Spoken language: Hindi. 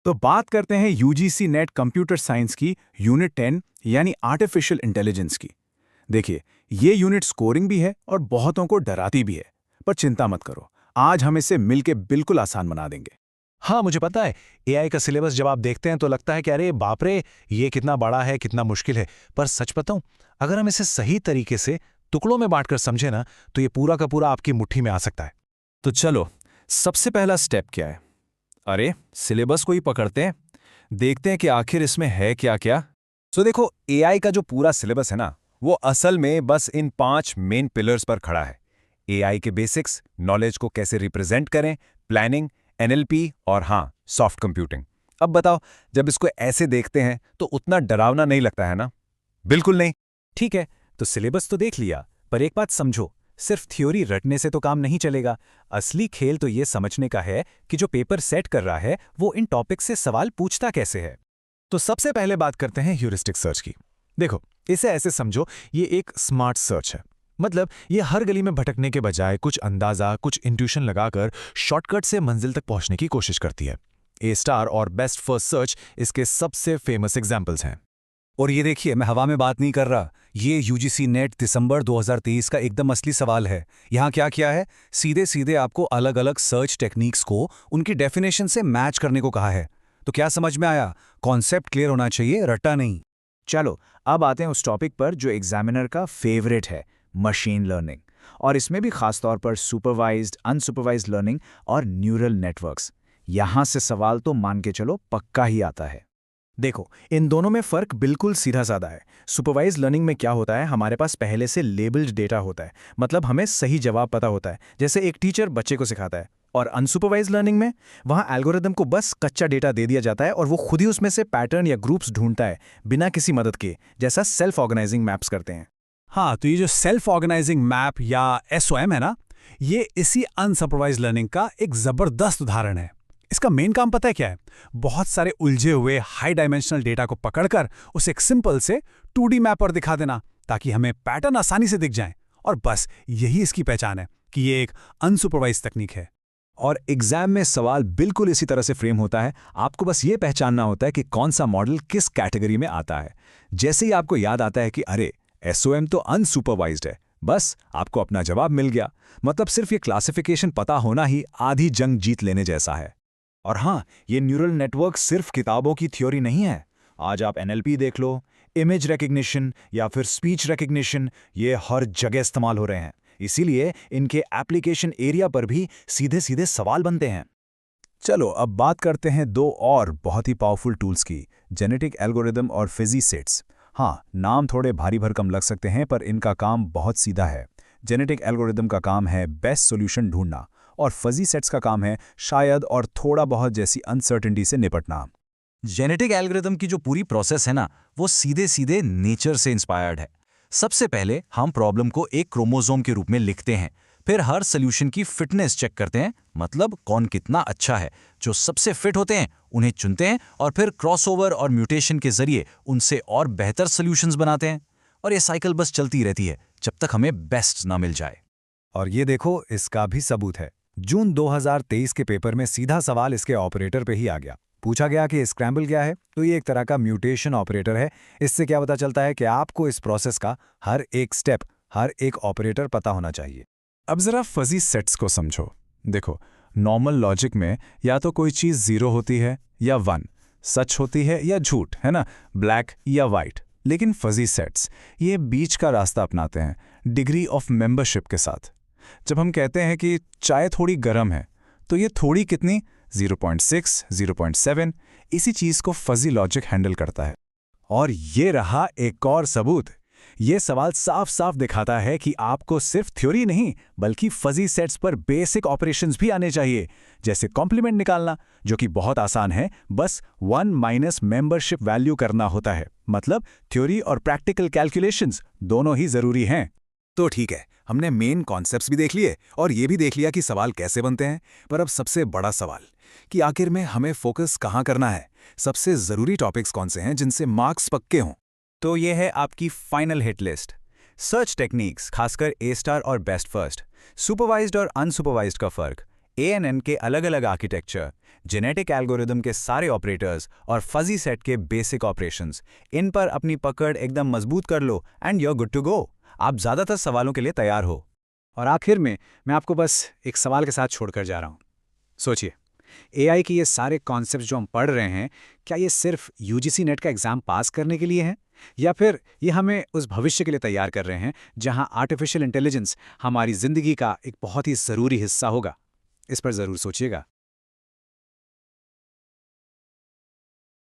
तो बात करते हैं यूजीसी नेट कंप्यूटर साइंस की यूनिट 10 यानी आर्टिफिशियल इंटेलिजेंस की। देखिए, ये यूनिट स्कोरिंग भी है और बहुतों को डराती भी है। पर चिंता मत करो, आज हम इसे मिलके बिल्कुल आसान बना देंगे। हाँ, मुझे पता है। एआई का सिलेबस जब आप देखते हैं तो लगता है कि अरे बाप रे, ये कितना बड़ा है, कितना मुश्किल है। पर सच बताऊं, अगर हम इसे सही तरीके से टुकड़ों में बांटकर समझे ना, तो ये पूरा का पूरा आपकी मुट्ठी में आ सकता है। तो चलो, सबसे पहला स्टेप क्या है? अरे, सिलेबस को ही पकड़ते हैं, देखते हैं कि आखिर इसमें है क्या क्या। सो देखो, एआई का जो पूरा सिलेबस है ना, वो असल में बस इन 5 मेन पिलर्स पर खड़ा है। एआई के बेसिक्स, नॉलेज को कैसे रिप्रेजेंट करें, प्लानिंग, एनएलपी और हाँ, सॉफ्ट कंप्यूटिंग। अब बताओ, जब इसको ऐसे देखते हैं तो उतना डरावना नहीं लगता है ना? बिल्कुल नहीं। ठीक है, तो सिलेबस तो देख लिया, पर एक बात समझो, सिर्फ थ्योरी रटने से तो काम नहीं चलेगा। असली खेल तो ये समझने का है कि जो पेपर सेट कर रहा है वो इन टॉपिक से सवाल पूछता कैसे है। तो सबसे पहले बात करते हैं ह्यूरिस्टिक सर्च की। देखो, इसे ऐसे समझो, ये एक स्मार्ट सर्च है। मतलब ये हर गली में भटकने के बजाय कुछ अंदाजा, कुछ इंट्यूशन लगाकर शॉर्टकट से मंजिल तक पहुंचने की कोशिश करती है। ए स्टार और बेस्ट फर्स्ट सर्च इसके सबसे फेमस एग्जाम्पल्स हैं। और ये देखिए, मैं हवा में बात नहीं कर रहा। ये यूजीसी नेट दिसंबर 2023 का एकदम असली सवाल है। यहाँ क्या किया है, सीधे सीधे आपको अलग अलग सर्च टेक्निक्स को उनकी डेफिनेशन से मैच करने को कहा है। तो क्या समझ में आया? कॉन्सेप्ट क्लियर होना चाहिए, रट्टा नहीं। चलो, अब आते हैं उस टॉपिक पर जो एग्जामिनर का फेवरेट है, मशीन लर्निंग। और इसमें भी खासतौर पर सुपरवाइज्ड, अनसुपरवाइज्ड लर्निंग और न्यूरल नेटवर्क्स। यहाँ से सवाल तो मान के चलो पक्का ही आता है। देखो, इन दोनों में फर्क बिल्कुल सीधा साधा है। सुपरवाइज लर्निंग में क्या होता है, हमारे पास पहले से लेबल्ड डेटा होता है, मतलब हमें सही जवाब पता होता है, जैसे एक टीचर बच्चे को सिखाता है। और अनसुपरवाइज लर्निंग में वहाँ एल्गोरिदम को बस कच्चा डेटा दे दिया जाता है और वो खुद ही उसमें से पैटर्न या ग्रुप्स ढूंढता है, बिना किसी मदद के, जैसा सेल्फ ऑर्गेनाइजिंग मैप्स करते हैं। हाँ, तो ये जो सेल्फ ऑर्गेनाइजिंग मैप या एसओएम है ना, ये इसी अनसुपरवाइज लर्निंग का एक जबरदस्त उदाहरण है। इसका मेन काम पता है क्या है? बहुत सारे उलझे हुए हाई डायमेंशनल डेटा को पकड़कर उसे एक सिंपल से 2D मैप पर दिखा देना, ताकि हमें पैटर्न आसानी से दिख जाएं। और बस यही इसकी पहचान है कि ये एक अनसुपरवाइज तकनीक है। और एग्जाम में सवाल बिल्कुल इसी तरह से फ्रेम होता है। आपको बस ये पहचानना होता है कि कौन सा मॉडल किस कैटेगरी में आता है। जैसे ही आपको याद आता है कि अरे, एसओएम तो अनसुपरवाइज्ड है, बस आपको अपना जवाब मिल गया। मतलब सिर्फ ये क्लासिफिकेशन पता होना ही आधी जंग जीत लेने जैसा है। और हाँ, ये न्यूरल नेटवर्क सिर्फ किताबों की थ्योरी नहीं है। आज आप एनएलपी देख लो, इमेज रिकग्निशन या फिर स्पीच रिकग्निशन, ये हर जगह इस्तेमाल हो रहे हैं। इसीलिए इनके एप्लीकेशन एरिया पर भी सीधे सीधे सवाल बनते हैं। चलो, अब बात करते हैं दो और बहुत ही पावरफुल टूल्स की, जेनेटिक एल्गोरिदम और फिजी सेट्स। हाँ, नाम थोड़े भारी भरकम लग सकते हैं, पर इनका काम बहुत सीधा है। जेनेटिक एल्गोरिदम का काम है बेस्ट सॉल्यूशन ढूंढना, और फजी सेट्स का काम है शायद और थोड़ा बहुत जैसी अनसर्टेनिटी से निपटना। जेनेटिक एल्गोरिदम की जो पूरी प्रोसेस है ना, वो सीधे सीधे नेचर से इंस्पायर्ड है। सबसे पहले हम प्रॉब्लम को एक क्रोमोसोम के रूप में लिखते हैं, फिर हर सोल्यूशन की फिटनेस चेक करते हैं, मतलब कौन कितना अच्छा है। जो सबसे फिट होते हैं उन्हें चुनते हैं और फिर क्रॉसओवर और म्यूटेशन के जरिए उनसे और बेहतर सोल्यूशंस बनाते हैं। और ये साइकिल बस चलती रहती है जब तक हमें बेस्ट ना मिल जाए। और ये देखो, इसका भी सबूत है। जून 2023 के पेपर में सीधा सवाल इसके ऑपरेटर पे ही आ गया। पूछा गया कि स्क्रैम्बल क्या है, तो ये एक तरह का म्यूटेशन ऑपरेटर है। इससे क्या पता चलता है कि आपको इस प्रोसेस का हर एक स्टेप, हर एक ऑपरेटर पता होना चाहिए। अब जरा फजी सेट्स को समझो। देखो, नॉर्मल लॉजिक में या तो कोई चीज़ 0 होती है या 1, सच होती है या झूठ, है ना, ब्लैक या वाइट। लेकिन फजी सेट्स ये बीच का रास्ता अपनाते हैं, डिग्री ऑफ मेंबरशिप के साथ। जब हम कहते हैं कि चाय थोड़ी गर्म है, तो ये थोड़ी कितनी, 0.6, 0.7, इसी चीज़ को फजी लॉजिक हैंडल करता है। और ये रहा एक और सबूत। ये सवाल साफ साफ दिखाता है कि आपको सिर्फ थ्योरी नहीं, बल्कि फजी सेट्स पर बेसिक ऑपरेशंस भी आने चाहिए, जैसे कॉम्प्लीमेंट निकालना, जो कि बहुत आसान है, बस 1 माइनस मेंबरशिप वैल्यू करना होता है। मतलब थ्योरी और प्रैक्टिकल कैलकुलेशंस दोनों ही जरूरी हैं। तो ठीक है, हमने मेन कॉन्सेप्ट्स भी देख लिए और ये भी देख लिया कि सवाल कैसे बनते हैं। पर अब सबसे बड़ा सवाल कि आखिर में हमें फोकस कहाँ करना है, सबसे ज़रूरी टॉपिक्स कौन से हैं जिनसे मार्क्स पक्के हों। तो ये है आपकी final hit list. Search techniques, खासकर ए स्टार और बेस्ट फर्स्ट, सुपरवाइज्ड और अनसुपरवाइज्ड का फर्क, ANN के अलग-अलग आर्किटेक्चर, जेनेटिक एल्गोरिदम के सारे ऑपरेटर्स और फजी सेट के बेसिक ऑपरेशंस, इन पर अपनी पकड़ एकदम मजबूत कर लो and you are good to go. आप ज़्यादातर सवालों के लिए तैयार हो। और आखिर में मैं आपको बस एक सवाल के साथ छोड़कर जा रहा हूँ। सोचिए, AI के ये सारे कॉन्सेप्ट्स जो हम पढ़ रहे हैं, क्या ये सिर्फ UGC नेट का एग्ज़ाम पास करने के लिए हैं? या फिर ये हमें उस भविष्य के लिए तैयार कर रहे हैं जहाँ आर्टिफिशियल इंटेलिजेंस हमारी ज़िंदगी का एक बहुत ही ज़रूरी हिस्सा होगा? इस पर ज़रूर सोचिएगा।